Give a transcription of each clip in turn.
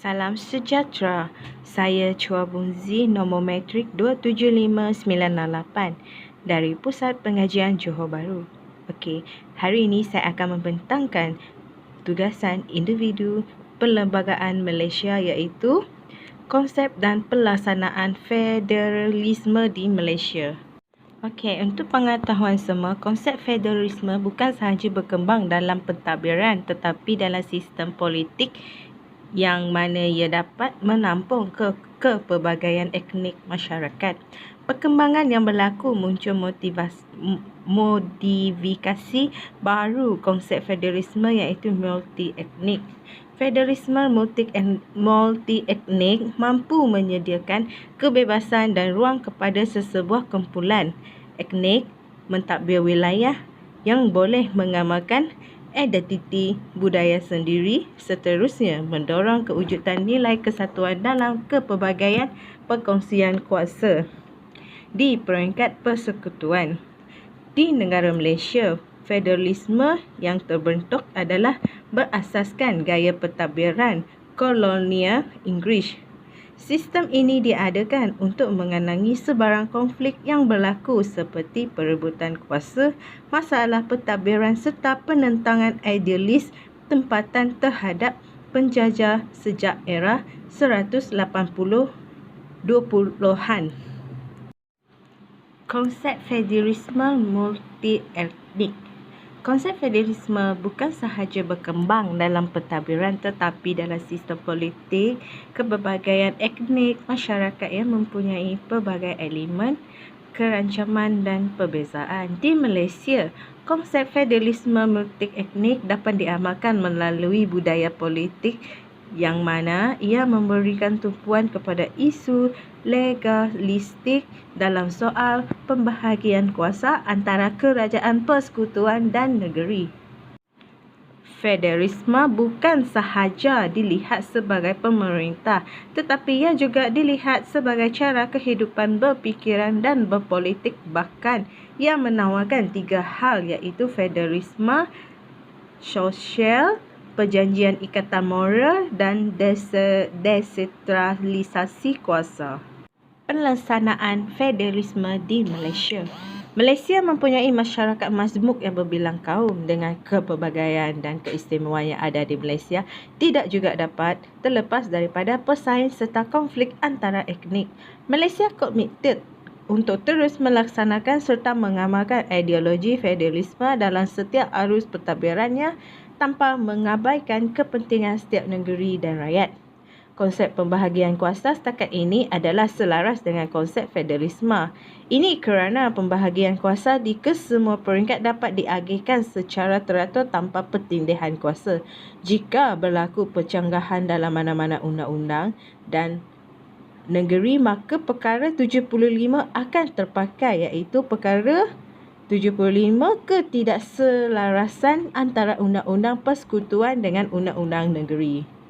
Salam sejahtera. Saya Chua Bunzi, nombor matrik 275968 dari Pusat Pengajian Johor Bahru. Okey, hari ini saya akan membentangkan tugasan individu perlembagaan Malaysia iaitu konsep dan pelaksanaan federalisme di Malaysia. Okey, untuk pengetahuan semua, konsep federalisme bukan sahaja berkembang dalam pentadbiran tetapi dalam sistem politik yang mana ia dapat menampung kepelbagaian etnik masyarakat. Perkembangan yang berlaku muncul modifikasi baru konsep federalisme iaitu multi-etnik. Federalisme multi-etnik mampu menyediakan kebebasan dan ruang kepada sesebuah kumpulan etnik mentadbir wilayah yang boleh mengamalkan identiti budaya sendiri, seterusnya mendorong kewujudan nilai kesatuan dalam kepelbagaian perkongsian kuasa di peringkat persekutuan. Di negara Malaysia, federalisme yang terbentuk adalah berasaskan gaya pentadbiran kolonial Inggeris. Sistem ini diadakan untuk mengenangi sebarang konflik yang berlaku seperti perebutan kuasa, masalah pentadbiran serta penentangan idealis tempatan terhadap penjajah sejak era 180-20-an. Konsep federalisme multi-etnik. Konsep federalisme bukan sahaja berkembang dalam pentadbiran tetapi dalam sistem politik, kepelbagaian etnik masyarakat yang mempunyai pelbagai elemen, kerancaman dan perbezaan. Di Malaysia, konsep federalisme multi-etnik dapat diamalkan melalui budaya politik yang mana ia memberikan tumpuan kepada isu legalistik dalam soal pembahagian kuasa antara kerajaan persekutuan dan negeri. Federalisme bukan sahaja dilihat sebagai pemerintah tetapi ia juga dilihat sebagai cara kehidupan berfikiran dan berpolitik, bahkan ia menawarkan tiga hal iaitu federalisme sosial, perjanjian ikatan moral dan desentralisasi kuasa. Pelaksanaan federalisme di Malaysia. Malaysia mempunyai masyarakat majmuk yang berbilang kaum dengan kepelbagaian dan keistimewaan yang ada di Malaysia tidak juga dapat terlepas daripada persaingan serta konflik antara etnik. Malaysia komited untuk terus melaksanakan serta mengamalkan ideologi federalisme dalam setiap arus pentadbirannya tanpa mengabaikan kepentingan setiap negeri dan rakyat. Konsep pembahagian kuasa setakat ini adalah selaras dengan konsep federalisme. Ini kerana pembahagian kuasa di kesemua peringkat dapat diagihkan secara teratur tanpa pertindihan kuasa. Jika berlaku percanggahan dalam mana-mana undang-undang dan negeri, maka perkara 75 akan terpakai iaitu perkara 75 ketidakselarasan antara undang-undang persekutuan dengan undang-undang negeri.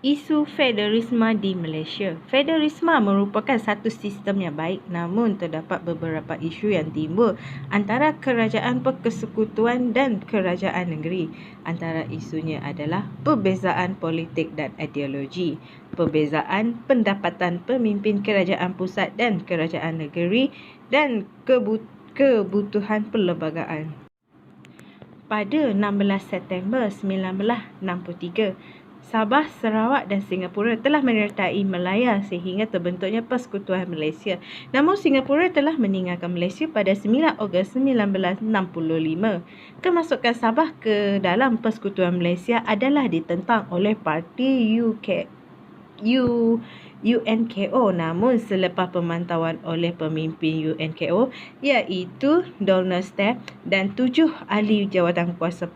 Isu federalisme di Malaysia. Federalisme merupakan satu sistem yang baik namun terdapat beberapa isu yang timbul antara kerajaan persekutuan dan kerajaan negeri. Antara isunya adalah perbezaan politik dan ideologi, perbezaan pendapatan pemimpin kerajaan pusat dan kerajaan negeri dan kebutuhan perlembagaan. Pada 16 September 1963, Sabah, Sarawak dan Singapura telah menyertai Malaya sehingga terbentuknya Persekutuan Malaysia. Namun Singapura telah meninggalkan Malaysia pada 9 Ogos 1965. Kemasukan Sabah ke dalam Persekutuan Malaysia adalah ditentang oleh parti UNKO. Namun selepas pemantauan oleh pemimpin UNKO iaitu Donald Step dan 7 ahli jawatan kuasa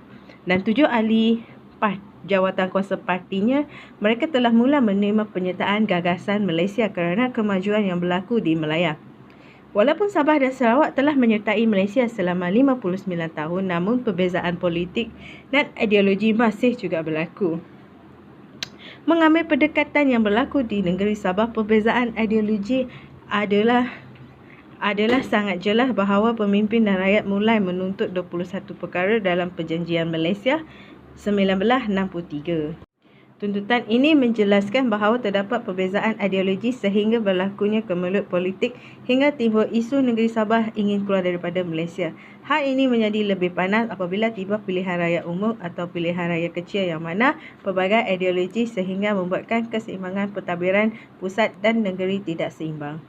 jawatan kuasa partinya, mereka telah mula menerima penyertaan gagasan Malaysia kerana kemajuan yang berlaku di Malaya. Walaupun Sabah dan Sarawak telah menyertai Malaysia selama 59 tahun, namun perbezaan politik dan ideologi masih juga berlaku. Mengambil pendekatan yang berlaku di negeri Sabah, perbezaan ideologi adalah sangat jelas bahawa pemimpin dan rakyat mulai menuntut 21 perkara dalam Perjanjian Malaysia 1963. Tuntutan ini menjelaskan bahawa terdapat perbezaan ideologi sehingga berlakunya kemelut politik hingga timbul isu negeri Sabah ingin keluar daripada Malaysia. Hal ini menjadi lebih panas apabila tiba pilihan raya umum atau pilihan raya kecil yang mana pelbagai ideologi sehingga membuatkan keseimbangan pentadbiran pusat dan negeri tidak seimbang.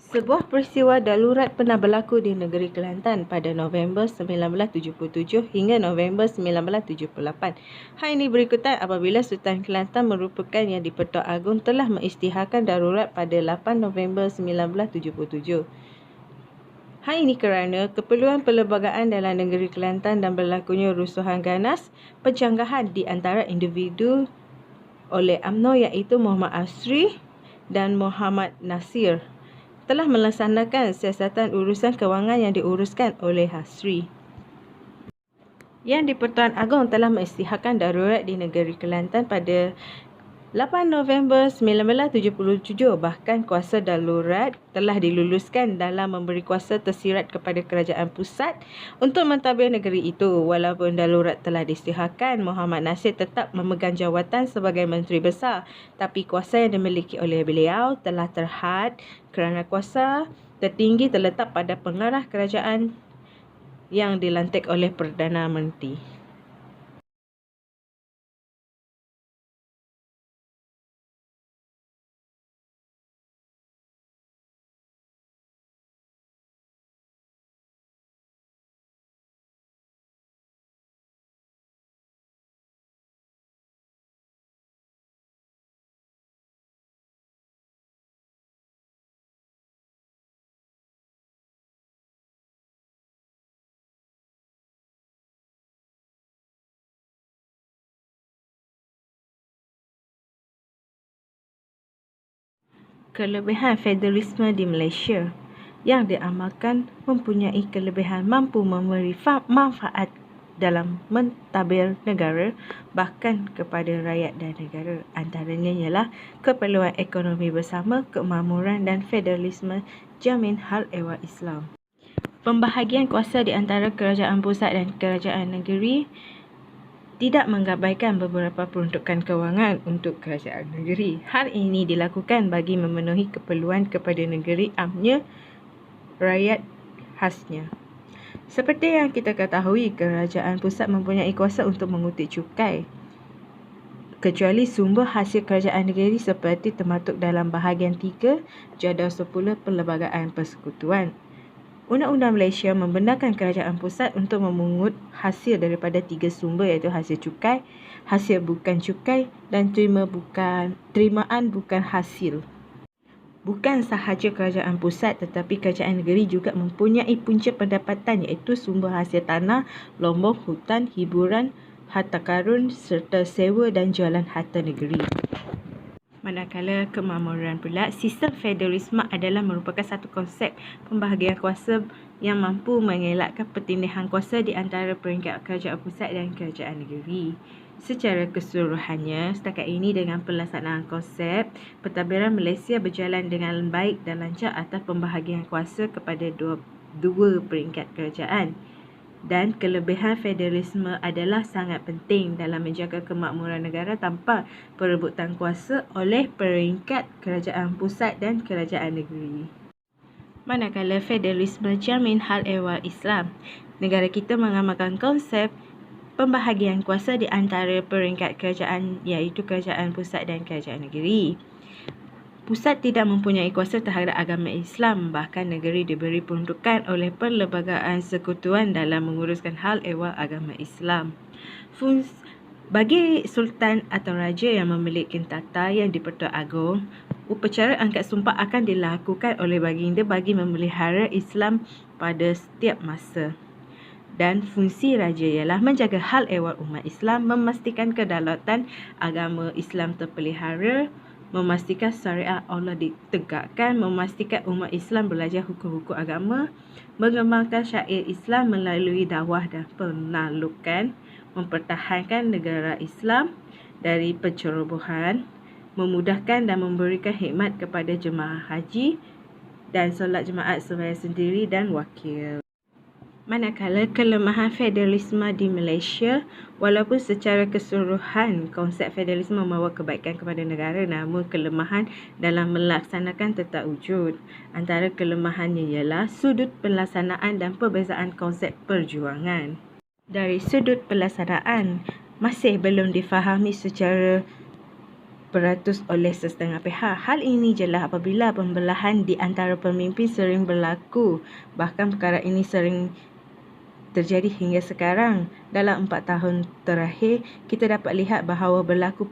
Sebuah peristiwa darurat pernah berlaku di negeri Kelantan pada November 1977 hingga November 1978. Hal ini berikutan apabila Sultan Kelantan merupakan yang di-Pertuan Agong telah mengisytiharkan darurat pada 8 November 1977. Hal ini kerana keperluan perlembagaan dalam negeri Kelantan dan berlakunya rusuhan ganas, pencanggahan di antara individu oleh UMNO iaitu Muhammad Asri dan Muhammad Nasir telah melaksanakan siasatan urusan kewangan yang diuruskan oleh Hasri. Yang di-Pertuan Agong telah mengisytiharkan darurat di negeri Kelantan pada 8 November 1977, bahkan kuasa darurat telah diluluskan dalam memberi kuasa tersirat kepada kerajaan pusat untuk mentadbir negeri itu. Walaupun darurat telah diisytiharkan, Muhammad Nasir tetap memegang jawatan sebagai Menteri Besar, tapi kuasa yang dimiliki oleh beliau telah terhad kerana kuasa tertinggi terletak pada pengarah kerajaan yang dilantik oleh Perdana Menteri. Kelebihan federalisme di Malaysia yang diamalkan mempunyai kelebihan mampu memberi manfaat dalam mentadbir negara bahkan kepada rakyat dan negara. Antaranya ialah keperluan ekonomi bersama, kemakmuran dan federalisme jamin hal ehwal Islam. Pembahagian kuasa di antara kerajaan pusat dan kerajaan negeri tidak mengabaikan beberapa peruntukan kewangan untuk kerajaan negeri. Hal ini dilakukan bagi memenuhi keperluan kepada negeri amnya rakyat khasnya. Seperti yang kita ketahui, kerajaan pusat mempunyai kuasa untuk mengutip cukai, kecuali sumber hasil kerajaan negeri seperti termaktub dalam bahagian 3 Jadual 10 Perlembagaan Persekutuan. Undang-Undang Malaysia membenarkan kerajaan pusat untuk memungut hasil daripada 3 sumber iaitu hasil cukai, hasil bukan cukai dan terimaan bukan hasil. Bukan sahaja kerajaan pusat tetapi kerajaan negeri juga mempunyai punca pendapatan iaitu sumber hasil tanah, lombong, hutan, hiburan, harta karun serta sewa dan jualan harta negeri. Manakala kemakmuran pula, sistem federalisme adalah merupakan satu konsep pembahagian kuasa yang mampu mengelakkan pertindihan kuasa di antara peringkat kerajaan pusat dan kerajaan negeri. Secara keseluruhannya, setakat ini dengan pelaksanaan konsep, pentadbiran Malaysia berjalan dengan baik dan lancar atas pembahagian kuasa kepada dua peringkat kerajaan. Dan kelebihan federalisme adalah sangat penting dalam menjaga kemakmuran negara tanpa perebutan kuasa oleh peringkat kerajaan pusat dan kerajaan negeri. Manakala federalisme jamin hal ehwal Islam, negara kita mengamalkan konsep pembahagian kuasa di antara peringkat kerajaan iaitu kerajaan pusat dan kerajaan negeri. Pusat tidak mempunyai kuasa terhadap agama Islam, bahkan negeri diberi peruntukan oleh Perlembagaan Sekutuan dalam menguruskan hal ehwal agama Islam. Bagi Sultan atau Raja yang memiliki tata yang di-Pertuan Agong, upacara angkat sumpah akan dilakukan oleh baginda bagi memelihara Islam pada setiap masa. Dan fungsi Raja ialah menjaga hal ehwal umat Islam, memastikan kedaulatan agama Islam terpelihara, memastikan syariat Allah ditegakkan, memastikan umat Islam belajar hukum-hukum agama, mengembangkan syair Islam melalui dakwah dan penaklukan, mempertahankan negara Islam dari pencerobohan, memudahkan dan memberikan khidmat kepada jemaah haji dan solat jemaat sembahyang sendiri dan wakil. Manakala kelemahan federalisme di Malaysia, walaupun secara keseluruhan konsep federalisme membawa kebaikan kepada negara, namun kelemahan dalam melaksanakan tetap wujud. Antara kelemahannya ialah sudut pelaksanaan dan perbezaan konsep perjuangan. Dari sudut pelaksanaan, masih belum difahami secara beratus oleh setengah pihak. Hal ini jelas apabila pembelahan di antara pemimpin sering berlaku. Bahkan perkara ini sering terjadi hingga sekarang. Dalam 4 tahun terakhir, kita dapat lihat bahawa berlaku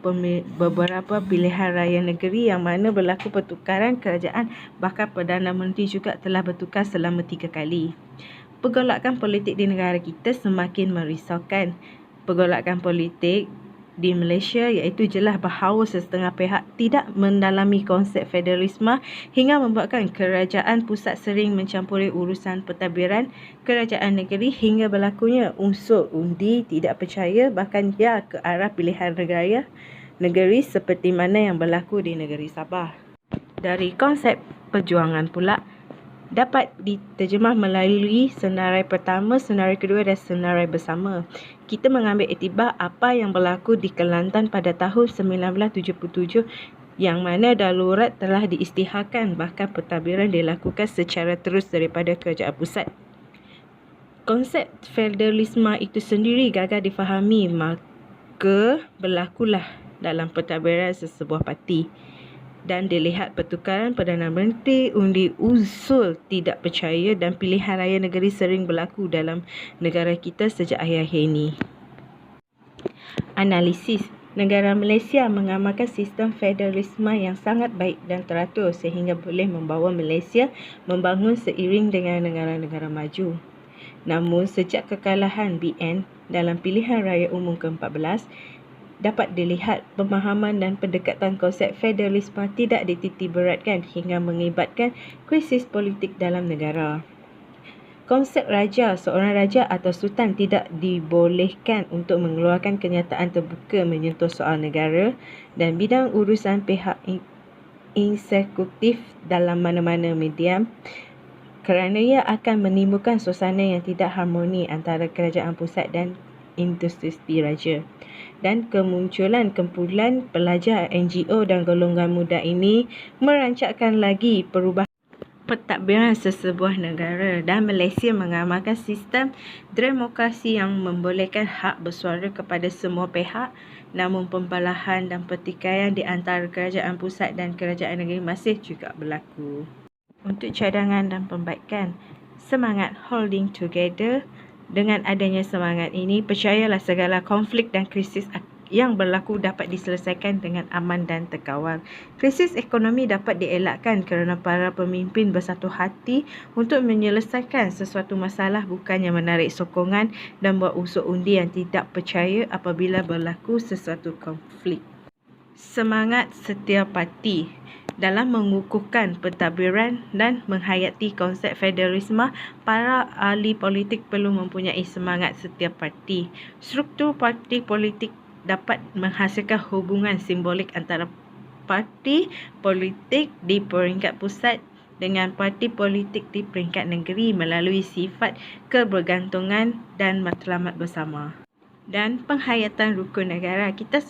beberapa pilihan raya negeri yang mana berlaku pertukaran kerajaan, bahkan Perdana Menteri juga telah bertukar selama 3 kali. Pergolakan politik di negara kita semakin merisaukan. Pergolakan politik di Malaysia iaitu jelas bahawa setengah pihak tidak mendalami konsep federalisme hingga membuatkan kerajaan pusat sering mencampuri urusan pentadbiran kerajaan negeri hingga berlakunya unsur undi tidak percaya bahkan ya ke arah pilihan negeri seperti mana yang berlaku di negeri Sabah. Dari konsep perjuangan pula dapat diterjemah melalui senarai pertama, senarai kedua dan senarai bersama. Kita mengambil iktibar apa yang berlaku di Kelantan pada tahun 1977 yang mana darurat telah diisytiharkan, bahkan pentadbiran dilakukan secara terus daripada kerajaan pusat. Konsep federalisme itu sendiri gagal difahami, maka berlakulah dalam pentadbiran sesebuah parti. Dan dilihat pertukaran Perdana Menteri, undi usul tidak percaya dan pilihan raya negeri sering berlaku dalam negara kita sejak akhir-akhir ini. Analisis. Negara Malaysia mengamalkan sistem federalisme yang sangat baik dan teratur sehingga boleh membawa Malaysia membangun seiring dengan negara-negara maju. Namun sejak kekalahan BN dalam pilihan raya umum ke-14, dapat dilihat pemahaman dan pendekatan konsep federalisme tidak dititiberatkan hingga mengibatkan krisis politik dalam negara. Konsep raja, seorang raja atau sultan tidak dibolehkan untuk mengeluarkan kenyataan terbuka menyentuh soal negara dan bidang urusan pihak eksekutif dalam mana-mana medium, kerana ia akan menimbulkan suasana yang tidak harmoni antara kerajaan pusat dan institusi raja. Dan kemunculan kumpulan pelajar, NGO dan golongan muda ini merancangkan lagi perubahan pentadbiran sesebuah negara, dan Malaysia mengamalkan sistem demokrasi yang membolehkan hak bersuara kepada semua pihak. Namun pembelahan dan pertikaian di antara kerajaan pusat dan kerajaan negeri masih juga berlaku. Untuk cadangan dan pembaikan, semangat holding together. Dengan adanya semangat ini, percayalah segala konflik dan krisis yang berlaku dapat diselesaikan dengan aman dan terkawal. Krisis ekonomi dapat dielakkan kerana para pemimpin bersatu hati untuk menyelesaikan sesuatu masalah, bukannya menarik sokongan dan buat unsur undi yang tidak percaya apabila berlaku sesuatu konflik. Semangat setiap parti. Dalam mengukuhkan pentadbiran dan menghayati konsep federalisme, para ahli politik perlu mempunyai semangat setiap parti. Struktur parti politik dapat menghasilkan hubungan simbolik antara parti politik di peringkat pusat dengan parti politik di peringkat negeri melalui sifat kebergantungan dan matlamat bersama. Dan penghayatan rukun negara. Kita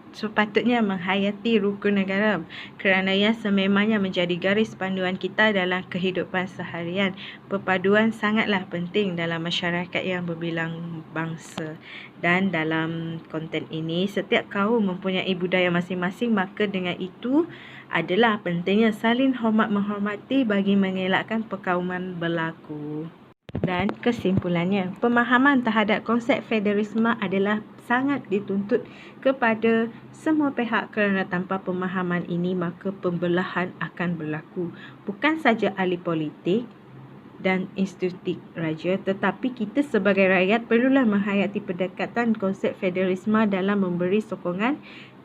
sepatutnya menghayati rukun negara kerana ia sememangnya menjadi garis panduan kita dalam kehidupan seharian. Perpaduan sangatlah penting dalam masyarakat yang berbilang bangsa. Dan dalam konten ini, setiap kaum mempunyai budaya masing-masing, maka dengan itu adalah pentingnya saling hormat menghormati bagi mengelakkan perkauman berlaku. Dan kesimpulannya, pemahaman terhadap konsep federalisme adalah sangat dituntut kepada semua pihak kerana tanpa pemahaman ini maka pembelahan akan berlaku. Bukan saja ahli politik dan institusi raja, tetapi kita sebagai rakyat perlulah menghayati pendekatan konsep federalisme dalam memberi sokongan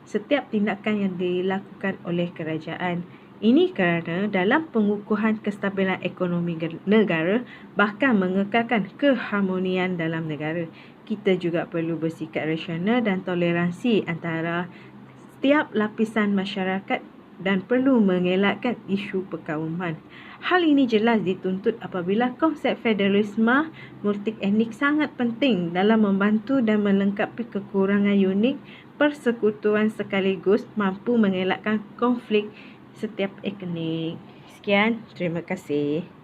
setiap tindakan yang dilakukan oleh kerajaan. Ini kerana dalam pengukuhan kestabilan ekonomi negara, bahkan mengekalkan keharmonian dalam negara, kita juga perlu bersikap rasional dan toleransi antara setiap lapisan masyarakat dan perlu mengelakkan isu perkauman. Hal ini jelas dituntut apabila konsep federalisme multietnik sangat penting dalam membantu dan melengkapi kekurangan unik persekutuan sekaligus mampu mengelakkan konflik setiap etnik. Sekian, terima kasih.